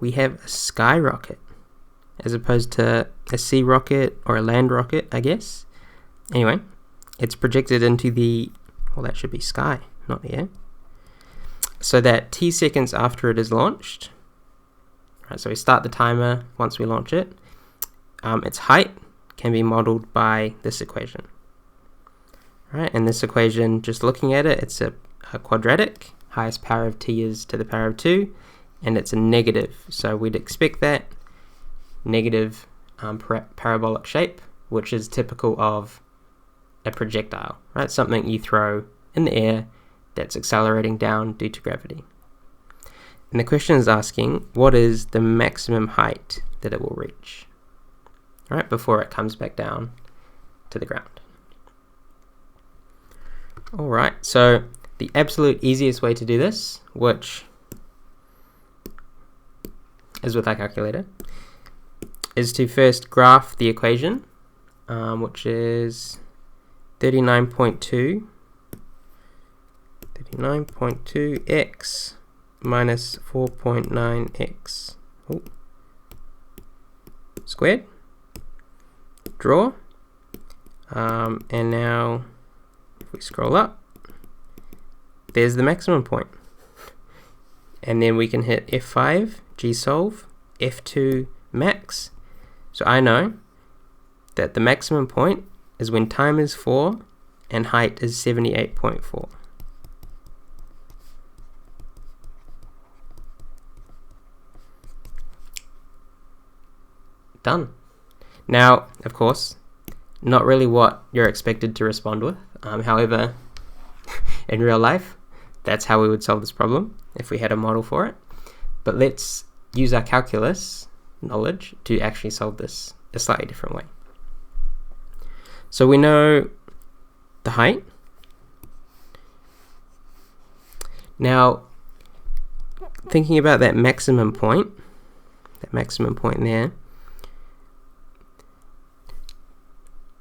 we have a skyrocket as opposed to a sea rocket or a land rocket, I guess. Anyway, it's projected into well, that should be sky, not the air. So that t seconds after it is launched, right, so we start the timer once we launch it, its height can be modeled by this equation. Right, and this equation, just looking at it, it's a quadratic. Highest power of t is to the power of 2, and it's a negative. So we'd expect that negative parabolic shape, which is typical of a projectile, right? Something you throw in the air that's accelerating down due to gravity. And the question is asking, what is the maximum height that it will reach, right, before it comes back down to the ground? All right, so the absolute easiest way to do this, which is with our calculator, is to first graph the equation, which is 39.2x minus 4.9x squared. Draw. And now if we scroll up, there's the maximum point. And then we can hit F5, Gsolve, F2, max. So I know that the maximum point is when time is 4 and height is 78.4. Done. Now, of course, not really what you're expected to respond with. However, in real life, that's how we would solve this problem if we had a model for it. But let's use our calculus knowledge to actually solve this a slightly different way. So we know the height. Now, thinking about that maximum point there,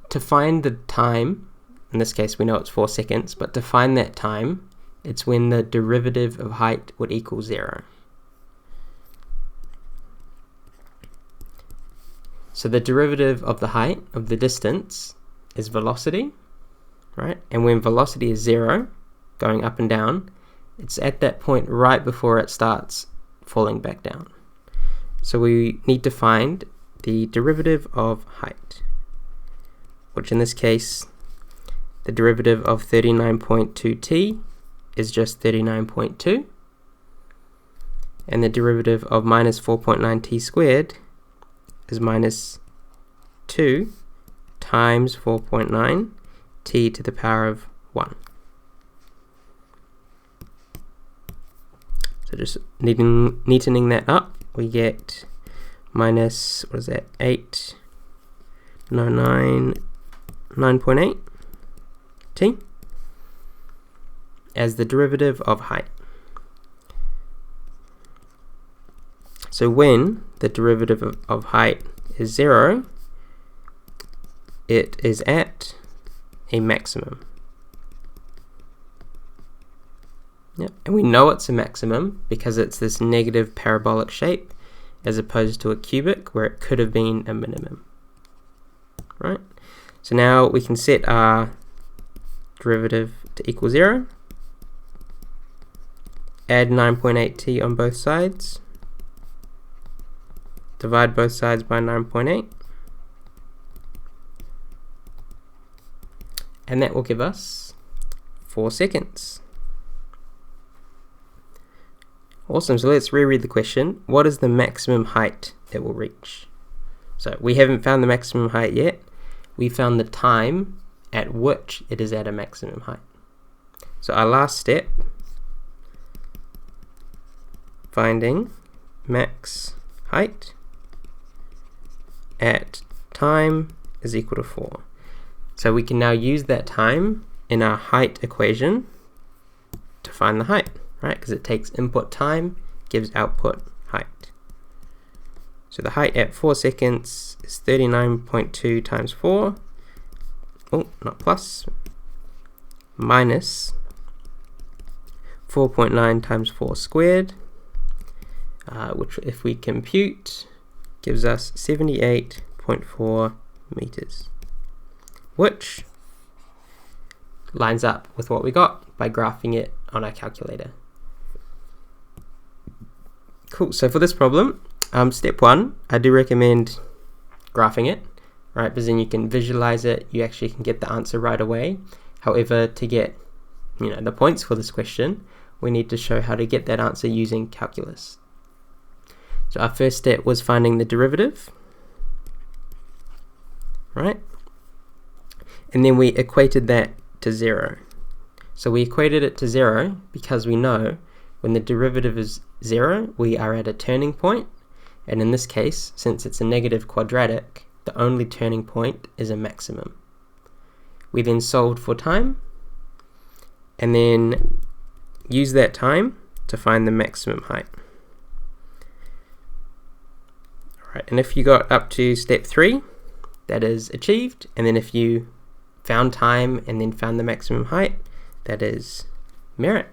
to find the time, in this case we know it's 4 seconds, but to find that time, it's when the derivative of height would equal 0. So the derivative of the height, of the distance, is velocity, right? And when velocity is 0, going up and down, it's at that point right before it starts falling back down. So we need to find the derivative of height, which in this case, the derivative of 39.2t is just 39.2, and the derivative of minus 4.9t squared is minus 2 times 4.9 t to the power of 1. So just neatening that up, we get minus, what is that, 9.8 t as the derivative of height. So when the derivative of height is 0, it is at a maximum. Yep. And we know it's a maximum because it's this negative parabolic shape as opposed to a cubic where it could have been a minimum. Right? So now we can set our derivative to equal 0, add 9.8t on both sides, divide both sides by 9.8, and that will give us 4 seconds. Awesome, so let's reread the question. What is the maximum height it will reach? So we haven't found the maximum height yet. We found the time at which it is at a maximum height. So our last step, finding max height at time is equal to 4. So we can now use that time in our height equation to find the height, right? Because it takes input time, gives output height. So the height at 4 seconds is 39.2 times 4, oh, not plus, minus 4.9 times 4 squared, which if we compute gives us 78.4 meters, which lines up with what we got by graphing it on our calculator. Cool, so for this problem, step 1, I do recommend graphing it, right, because then you can visualize it, you actually can get the answer right away. However, to get the points for this question, we need to show how to get that answer using calculus. So our first step was finding the derivative, right? And then we equated that to 0. So we equated it to 0 because we know when the derivative is 0, we are at a turning point. And in this case, since it's a negative quadratic, the only turning point is a maximum. We then solved for time, and then use that time to find the maximum height. Alright, and if you got up to step 3, that is achieved, and then if you found time and then found the maximum height, that is merit.